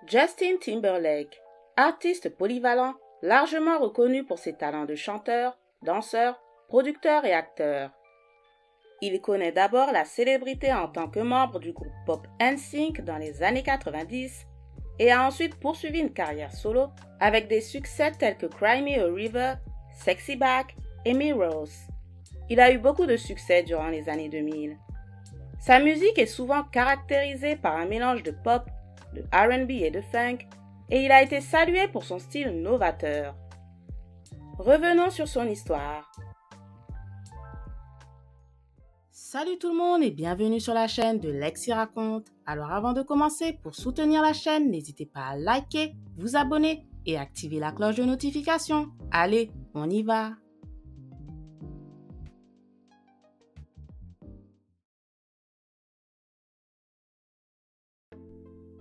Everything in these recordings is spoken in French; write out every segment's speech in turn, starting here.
Justin Timberlake, artiste polyvalent, largement reconnu pour ses talents de chanteur, danseur, producteur et acteur. Il connaît d'abord la célébrité en tant que membre du groupe pop NSYNC dans les années 90 et a ensuite poursuivi une carrière solo avec des succès tels que Cry Me a River, Sexy Back et Mirrors. Il a eu beaucoup de succès durant les années 2000. Sa musique est souvent caractérisée par un mélange de pop, de R&B et de funk, et il a été salué pour son style novateur. Revenons sur son histoire. Salut tout le monde et bienvenue sur la chaîne de Lexi Raconte. Alors avant de commencer, pour soutenir la chaîne, n'hésitez pas à liker, vous abonner et activer la cloche de notification. Allez, on y va!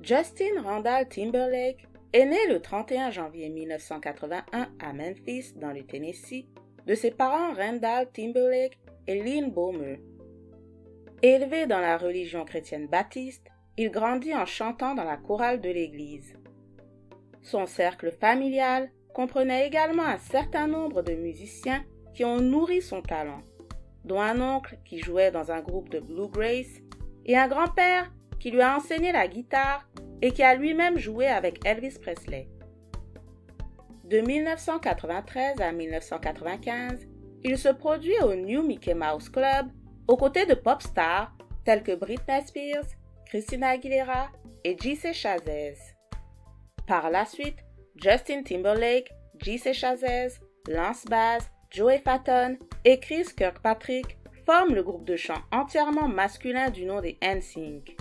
Justin Randall Timberlake est né le 31 janvier 1981 à Memphis, dans le Tennessee, de ses parents Randall Timberlake et Lynn Bomer. Élevé dans la religion chrétienne baptiste, il grandit en chantant dans la chorale de l'église. Son cercle familial comprenait également un certain nombre de musiciens qui ont nourri son talent, dont un oncle qui jouait dans un groupe de bluegrass et un grand-père qui lui a enseigné la guitare et qui a lui-même joué avec Elvis Presley. De 1993 à 1995, il se produit au New Mickey Mouse Club aux côtés de pop stars tels que Britney Spears, Christina Aguilera et J.C. Chasez. Par la suite, Justin Timberlake, J.C. Chasez, Lance Bass, Joey Fatton et Chris Kirkpatrick forment le groupe de chant entièrement masculin du nom des NSYNC.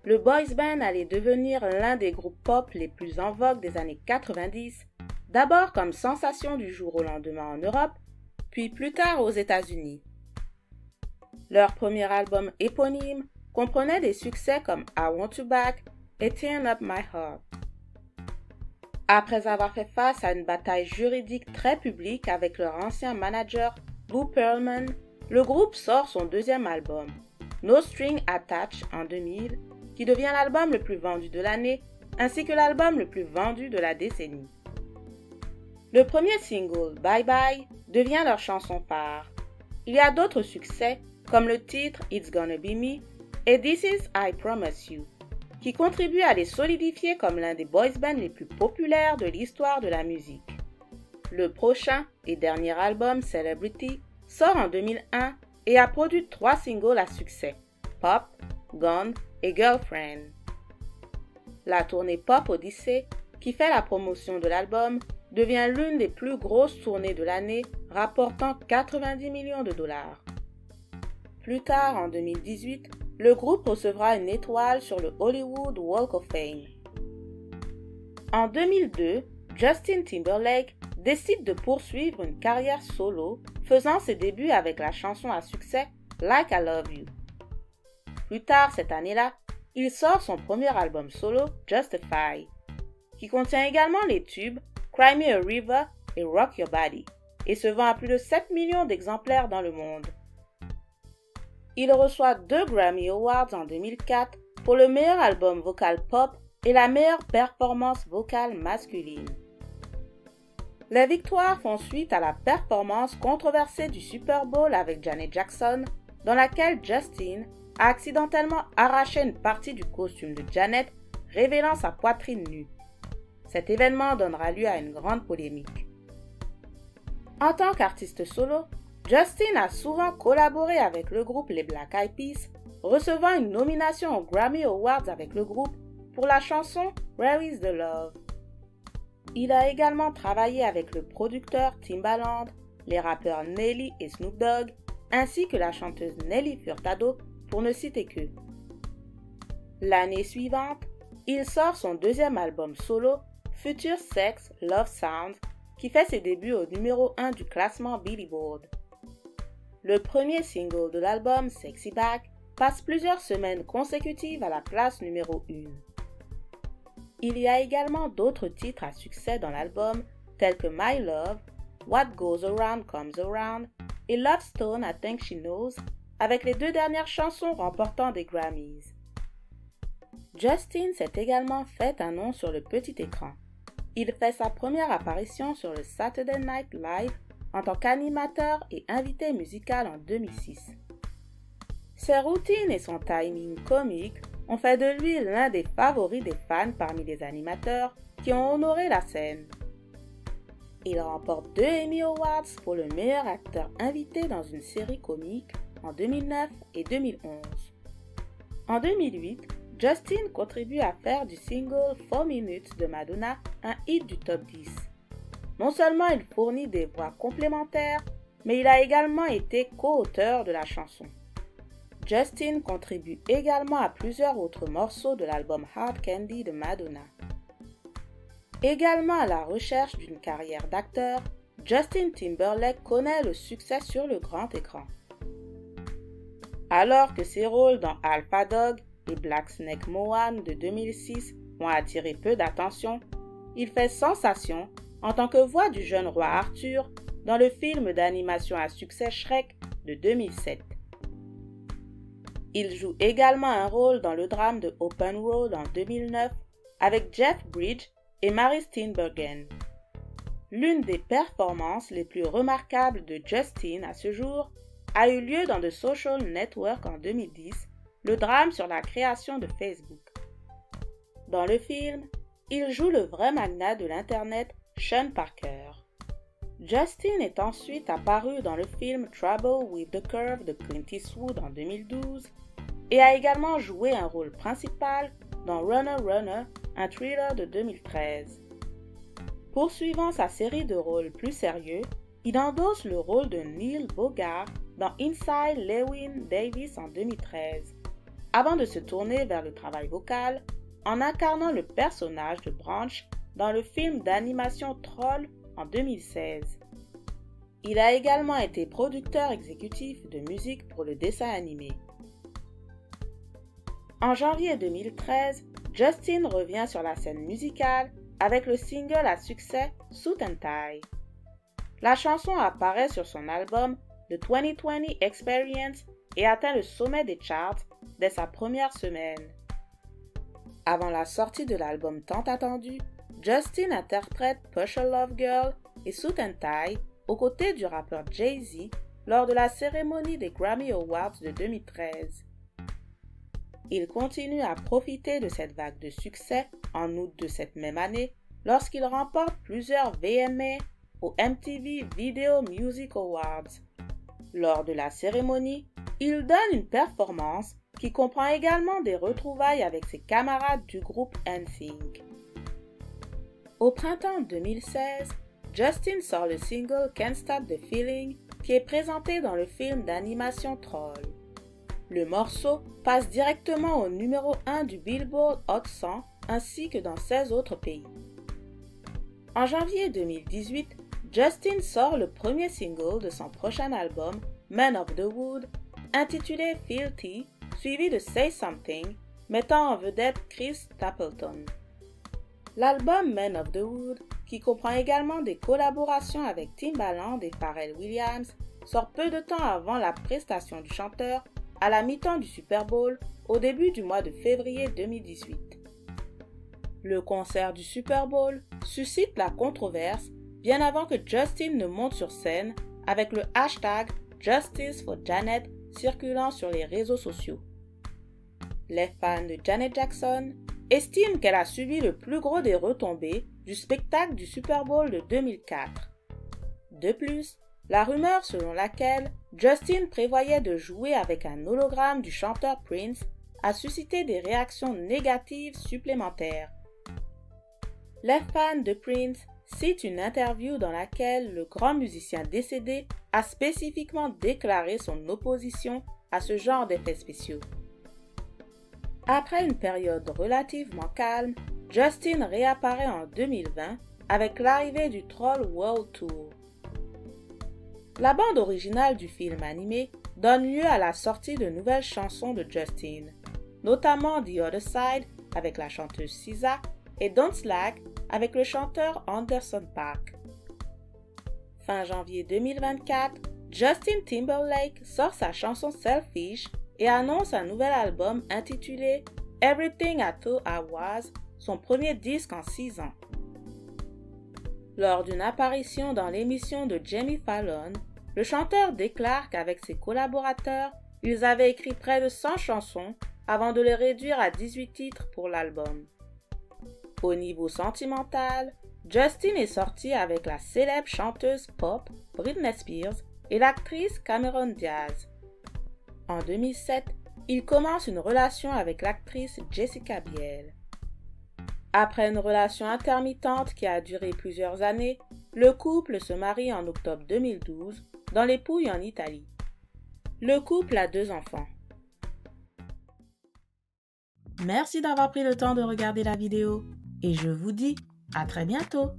Le boys band allait devenir l'un des groupes pop les plus en vogue des années 90, d'abord comme sensation du jour au lendemain en Europe, puis plus tard aux États-Unis. Leur premier album éponyme comprenait des succès comme I Want You Back et Turn Up My Heart. Après avoir fait face à une bataille juridique très publique avec leur ancien manager Lou Pearlman, le groupe sort son deuxième album, No String Attached en 2000, qui devient l'album le plus vendu de l'année ainsi que l'album le plus vendu de la décennie. Le premier single, Bye Bye, devient leur chanson phare. Il y a d'autres succès comme le titre It's Gonna Be Me et This Is I Promise You, qui contribuent à les solidifier comme l'un des boys bands les plus populaires de l'histoire de la musique. Le prochain et dernier album, Celebrity, sort en 2001 et a produit 3 singles à succès, Pop, Gone et Girlfriend. La tournée Pop Odyssey, qui fait la promotion de l'album, devient l'une des plus grosses tournées de l'année, rapportant 90 millions de dollars. Plus tard, en 2018, le groupe recevra une étoile sur le Hollywood Walk of Fame. En 2002, Justin Timberlake décide de poursuivre une carrière solo, faisant ses débuts avec la chanson à succès Like I Love You. Plus tard cette année-là, il sort son premier album solo, Justify, qui contient également les tubes Cry Me a River et Rock Your Body, et se vend à plus de 7 millions d'exemplaires dans le monde. Il reçoit 2 Grammy Awards en 2004 pour le meilleur album vocal pop et la meilleure performance vocale masculine. Les victoires font suite à la performance controversée du Super Bowl avec Janet Jackson, dans laquelle Justin a accidentellement arraché une partie du costume de Janet, révélant sa poitrine nue. Cet événement donnera lieu à une grande polémique. En tant qu'artiste solo, Justin a souvent collaboré avec le groupe les Black Eyed Peas, recevant une nomination aux Grammy Awards avec le groupe pour la chanson Where Is the Love. Il a également travaillé avec le producteur Timbaland, les rappeurs Nelly et Snoop Dogg, ainsi que la chanteuse Nelly Furtado, pour ne citer qu'eux. L'année suivante, il sort son deuxième album solo, Future Sex Love Sounds, qui fait ses débuts au numéro 1 du classement Billboard. Le premier single de l'album, Sexy Back, passe plusieurs semaines consécutives à la place numéro 1. Il y a également d'autres titres à succès dans l'album, tels que My Love, What Goes Around Comes Around et Love Stone I Think She Knows, avec les 2 dernières chansons remportant des Grammys. Justin s'est également fait un nom sur le petit écran. Il fait sa première apparition sur le Saturday Night Live en tant qu'animateur et invité musical en 2006. Ses routines et son timing comique ont fait de lui l'un des favoris des fans parmi les animateurs qui ont honoré la scène. Il remporte 2 Emmy Awards pour le meilleur acteur invité dans une série comique en 2009 et 2011. En 2008, Justin contribue à faire du single 4 Minutes de Madonna un hit du top 10. Non seulement il fournit des voix complémentaires, mais il a également été co-auteur de la chanson. Justin contribue également à plusieurs autres morceaux de l'album Hard Candy de Madonna. Également à la recherche d'une carrière d'acteur, Justin Timberlake connaît le succès sur le grand écran. Alors que ses rôles dans Alpha Dog et Black Snake Moan de 2006 ont attiré peu d'attention, il fait sensation en tant que voix du jeune roi Arthur dans le film d'animation à succès Shrek de 2007. Il joue également un rôle dans le drame de Open Road en 2009 avec Jeff Bridges et Mary Steenburgen. L'une des performances les plus remarquables de Justin à ce jour a eu lieu dans The Social Network en 2010, le drame sur la création de Facebook. Dans le film, il joue le vrai magnat de l'Internet, Sean Parker. Justin est ensuite apparu dans le film Trouble with the Curve de Clint Eastwood en 2012 et a également joué un rôle principal dans Runner Runner, un thriller de 2013. Poursuivant sa série de rôles plus sérieux, il endosse le rôle de Neil Bogart dans Inside Llewyn Davis en 2013, avant de se tourner vers le travail vocal en incarnant le personnage de Branch dans le film d'animation Troll en 2016. Il a également été producteur exécutif de musique pour le dessin animé. En janvier 2013, Justin revient sur la scène musicale avec le single à succès Suit and Tie. La chanson apparaît sur son album The 2020 Experience et atteint le sommet des charts dès sa première semaine. Avant la sortie de l'album tant attendu, Justin interprète Pusher Love Girl et Suit and Tie aux côtés du rappeur Jay-Z lors de la cérémonie des Grammy Awards de 2013. Il continue à profiter de cette vague de succès en août de cette même année lorsqu'il remporte plusieurs VMA aux MTV Video Music Awards. Lors de la cérémonie, il donne une performance qui comprend également des retrouvailles avec ses camarades du groupe NSYNC. Au printemps 2016, Justin sort le single Can't Stop the Feeling qui est présenté dans le film d'animation Troll. Le morceau passe directement au numéro 1 du Billboard Hot 100 ainsi que dans 16 autres pays. En janvier 2018, Justin sort le premier single de son prochain album, Man of the Wood, intitulé Fealty, suivi de Say Something, mettant en vedette Chris Stapleton. L'album Man of the Wood, qui comprend également des collaborations avec Timbaland et Pharrell Williams, sort peu de temps avant la prestation du chanteur à la mi-temps du Super Bowl au début du mois de février 2018. Le concert du Super Bowl suscite la controverse bien avant que Justin ne monte sur scène avec le hashtag Justice for Janet circulant sur les réseaux sociaux. Les fans de Janet Jackson estiment qu'elle a subi le plus gros des retombées du spectacle du Super Bowl de 2004. De plus, la rumeur selon laquelle Justin prévoyait de jouer avec un hologramme du chanteur Prince a suscité des réactions négatives supplémentaires. Les fans de Prince citent une interview dans laquelle le grand musicien décédé a spécifiquement déclaré son opposition à ce genre d'effets spéciaux. Après une période relativement calme, Justin réapparaît en 2020 avec l'arrivée du Troll World Tour. La bande originale du film animé donne lieu à la sortie de nouvelles chansons de Justin, notamment The Other Side avec la chanteuse SZA et Don't Slack avec le chanteur Anderson .Paak. Fin janvier 2024, Justin Timberlake sort sa chanson Selfish et annonce un nouvel album intitulé Everything I Thought I Was, son premier disque en 6 ans. Lors d'une apparition dans l'émission de Jimmy Fallon, le chanteur déclare qu'avec ses collaborateurs, ils avaient écrit près de 100 chansons avant de les réduire à 18 titres pour l'album. Au niveau sentimental, Justin est sorti avec la célèbre chanteuse pop Britney Spears et l'actrice Cameron Diaz. En 2007, il commence une relation avec l'actrice Jessica Biel. Après une relation intermittente qui a duré plusieurs années, le couple se marie en octobre 2012 dans les Pouilles en Italie. Le couple a 2 enfants. Merci d'avoir pris le temps de regarder la vidéo et je vous dis à très bientôt.